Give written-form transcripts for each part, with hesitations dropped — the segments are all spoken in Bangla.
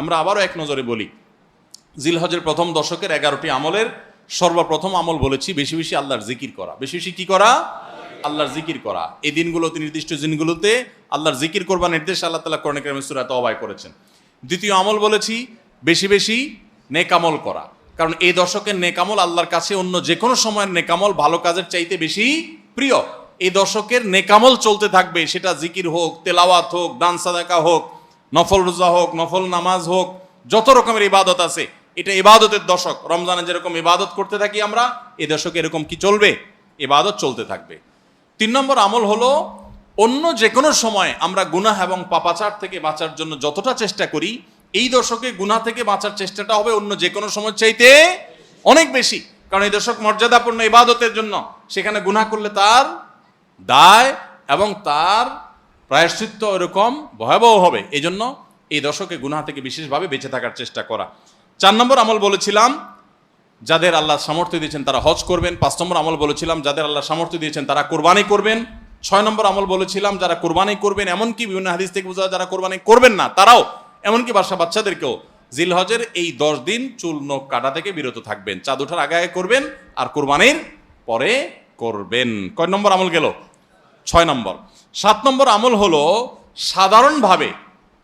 আমরা আবারও এক নজরে বলি, জিলহজের প্রথম দশকের 11টি আমলের সর্বপ্রথম আমল বলেছি বেশি বেশি আল্লাহর জিকির করা। বেশি বেশি কি করা? আল্লাহর জিকির করা। এই দিনগুলোতে, নির্দিষ্ট দিনগুলোতে আল্লাহর জিকির করবার নির্দেশ আল্লাহ তাআলা কোরআনে কারিমে সূরা তাওবায় করেছেন। দ্বিতীয় আমল বলেছি বেশি বেশি নেক আমল করা, কারণ এই দশকের নেক আমল আল্লাহর কাছে অন্য যে কোনো সময়ের নেক আমল ভালো কাজের চাইতে বেশি প্রিয়। এই দশকের নেক আমল চলতে থাকবে, সেটা জিকির হোক, তেলাওয়াত হোক, দান সাদাকা হোক, নফল রোজা হোক, নফল নামাজ হোক, যত রকমের ইবাদত আছে, এটা ইবাদতের দশক। রমজানে যেরকম ইবাদত করতে থাকি আমরা, এই দশকে এরকম কি চলবে? ইবাদত চলতে থাকবে। 3 নম্বর আমল হলো অন্য যে কোনো সময় আমরা গুনাহ এবং পাপাচার থেকে বাঁচার জন্য যতটা চেষ্টা করি, এই দশকে গুনাহ থেকে বাঁচার চেষ্টাটা হবে অন্য যে কোনো সময় চাইতে অনেক বেশি। কারণ এই দশক মর্যাদাপূর্ণ ইবাদতের জন্য, সেখানে গুনাহ করলে তার দায় এবং তার প্রায়শ্চিত্ত এরকম ভয়াবহ হবে। এই জন্য এই দশকে গুনাহ থেকে বিশেষভাবে বেঁচে থাকার চেষ্টা করা। 4 নম্বর আমল বলেছিলাম যাদের আল্লাহ সামর্থ্য দিয়েছেন তারা হজ করবেন। 5 নম্বর আমল বলেছিলাম যাদের আল্লাহ সামর্থ্য দিয়েছেন তারা কোরবানি করবেন। 6 নম্বর আমল বলেছিলাম যারা কোরবানি করবেন, এমনকি বিভিন্ন হাদিস থেকে বোঝা যারা কোরবানি করবেন না তারাও, এমনকি বাচ্চাদেরকেও জিলহজের এই 10 দিন চুল নখ কাটা থেকে বিরত থাকবেন। চাঁদ ওঠার আগে আগে করবেন আর কোরবানির পরে করবেন। কয় নম্বর আমল গেল? 6 নম্বর। 7 নম্বর আমল হলো সাধারণভাবে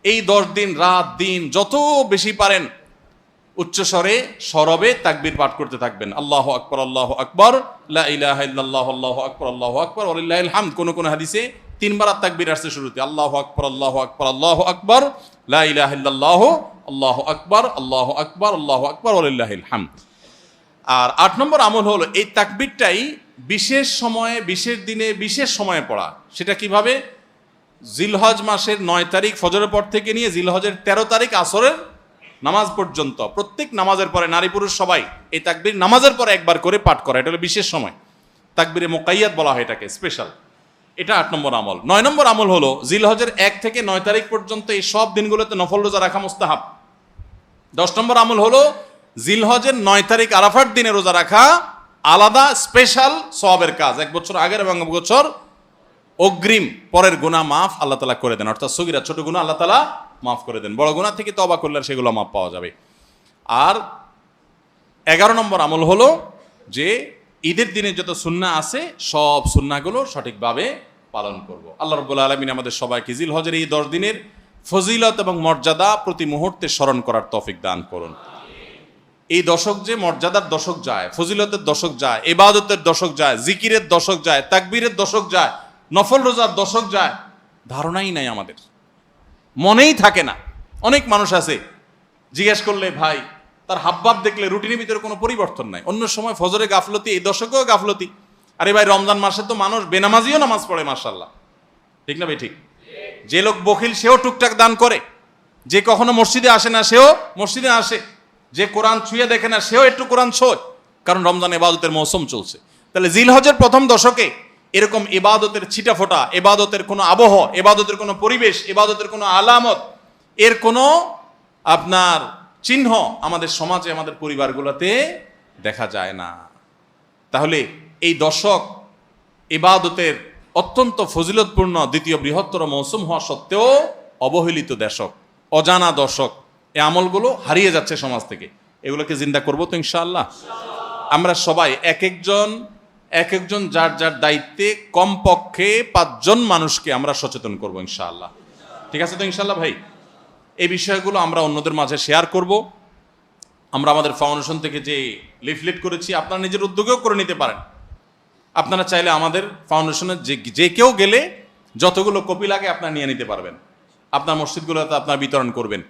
এই 10 দিন রাত দিন যত বেশি পারেন উচ্চস্বরে সরবে তাকবীর পাঠ করতে থাকবেন। আল্লাহু আকবার, আল্লাহু আকবার, লা ইলাহা ইল্লাল্লাহ, আল্লাহু আকবার, আল্লাহু আকবার, ওয়ালিল্লাহিল হামদ। কোন হাদিসে 3 বার তাকবীর আসছে শুরুতে, আল্লাহু আকবার, আল্লাহু আকবার, আল্লাহু আকবার, লা ইলাহা ইল্লাল্লাহ, আল্লাহু আকবার, আল্লাহু আকবার, আল্লাহু আকবার, ওয়ালিল্লাহিল হামদ। আর 8 নম্বর আমল হলো এই তাকবীরটাই বিশেষ সময়ে, বিশেষ দিনে, বিশেষ সময়ে পড়া। সেটা কিভাবে? জিলহজ মাসের 9 তারিখ ফজরের পর থেকে নিয়ে জিলহজের 13 তারিখ আসরের নামাজ পর্যন্ত প্রত্যেক নামাজের পরে নারী পুরুষ সবাই এই তাকবীর নামাজের পরে একবার করে পাঠ করা। এটা হলো বিশেষ সময়, তাকবীরে মুকাইয়াদ বলা হয় এটাকে, স্পেশাল। এটা 8 নম্বর আমল। 9 নম্বর আমল হলো জিলহজের 1 থেকে 9 তারিখ পর্যন্ত এই সব দিনগুলোতে নফল রোজা রাখা মুস্তাহাব। 10 নম্বর আমল হলো জিলহজের 9 তারিখ আরাফার দিনে রোজা রাখা আলাদা স্পেশাল সওয়াবের কাজ। 1 বছর আগের এবং 1 বছর অগ্রিম পরের গুনাহ মাফ আল্লাহ তাআলা করে দেন। অর্থাৎ সগীরা ছোট গুনাহ আল্লাহ তাআলা মাফ করে দেন, বড় গুনাহ থেকে তওবা করলে সেগুলো মাফ পাওয়া যাবে। আর 11 নম্বর আমল হলো যে ঈদের দিনে যত সুন্নাহ আছে সব সুন্নাহগুলো সঠিকভাবে পালন করব। আল্লাহ রাব্বুল আলামিন আমাদের সবাইকে জিলহজের এই 10 দিনের ফজিলত এবং মর্যাদা প্রতি মুহূর্তে স্মরণ করার তৌফিক দান করুন। এই দশক যে মর্যাদার দশক যায়, ফজিলতের দশক যায়, ইবাদতের দশক যায়, জিকিরের দশক যায়, তাকবীরের দশক যায়, নফল রোজার দশক যায়, ধারণাই নাই আমাদের, মনেই থাকে না। অনেক মানুষ আছে জিজ্ঞেস করলে ভাই তার হাবভাব দেখলে রুটিনের ভিতরে কোনো পরিবর্তন নাই। অন্য সময় ফজরে গাফলতি, এই দশকেও গাফলতি। আরে ভাই রমজান মাসে তো মানুষ বেনামাজিও নামাজ পড়ে, মাশাআল্লাহ, ঠিক না ভাই? ঠিক। যে লোক বখিল সেও টুকটাক দান করে, যে কখনো মসজিদে আসে না সেও মসজিদে আসে, যে কোরআন ছুঁয়ে দেখে না সেও একটু কোরআন ছোঁয়, কারণ রমজান ইবাদতের মৌসুম চলছে। তাহলে জিলহজের প্রথম দশকে এরকম ইবাদতের ছিটাফোঁটা, ইবাদতের কোনো আবহ, ইবাদতের কোনো পরিবেশ, ইবাদতের কোনো আলামত, এর কোনো আপনার চিহ্ন আমাদের সমাজে, আমাদের পরিবারগুলোতে দেখা যায় না। তাহলে এই দশক ইবাদতের অত্যন্ত ফজিলতপূর্ণ দ্বিতীয় বৃহত্তর মৌসুম হওয়া সত্ত্বেও অবহেলিত দশক, অজানা দশক। এই আমলগুলো হারিয়ে যাচ্ছে সমাজ থেকে। এগুলোকে জিন্দা করবো তো ইনশাআল্লাহ। আমরা সবাই এক একজন যার যার দায়িত্বে কমপক্ষে 5 জন মানুষকে আমরা সচেতন করবো ইনশাআল্লাহ। ঠিক আছে তো ইনশাআল্লাহ ভাই? এই বিষয়গুলো আমরা অন্যদের মাঝে শেয়ার করব। আমরা আমাদের ফাউন্ডেশন থেকে যে লিফলেট করেছি আপনারা নিজের উদ্যোগেও করে নিতে পারেন। আপনারা চাইলে আমাদের ফাউন্ডেশনের যে কেউ গেলে যতগুলো কপি লাগে আপনারা নিয়ে নিতে পারবেন। আপনার মসজিদগুলোতে আপনারা বিতরণ করবেন,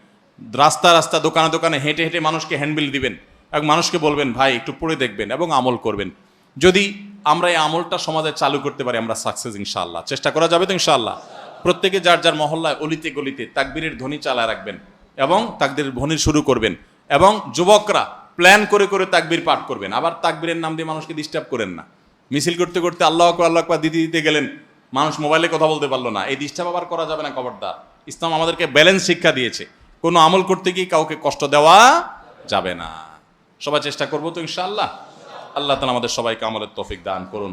রাস্তা দোকানে দোকানে হেঁটে হেঁটে মানুষকে হ্যান্ডবিল দিবেন এবং মানুষকে বলবেন ভাই একটু পড়ে দেখবেন এবং আমল করবেন। যদি আমরা এই আমলটা সমাজে চালু করতে পারি আমরা সাকসেস ইনশাআল্লাহ। চেষ্টা করা যাবে তো ইনশাআল্লাহ। প্রত্যেকে যার যার মহল্লায় অলিতে গলিতে তাকবীরের ধ্বনি চালায় রাখবেন এবং তাকবীরের ধ্বনি শুরু করবেন, এবং যুবকরা প্ল্যান করে করে তাকবীর পাঠ করবেন। আবার তাকবীরের নাম দিয়ে মানুষকে ডিস্টার্ব করেন না। মিছিল করতে করতে আল্লাহু আকবার, আল্লাহু আকবার দিতে গেলেন, মানুষ মোবাইলে কথা বলতে পারলো না, এই ডিস্টার্ব আবার করা যাবে না, খবরদার। ইসলাম আমাদেরকে ব্যালেন্স শিক্ষা দিয়েছে, কোনো আমল করতে গিয়ে কাউকে কষ্ট দেওয়া যাবে না। সবাই চেষ্টা করবো তো ইনশাআল্লাহ। আল্লাহ তাআলা আমাদের সবাইকে আমলের তৌফিক দান করুন।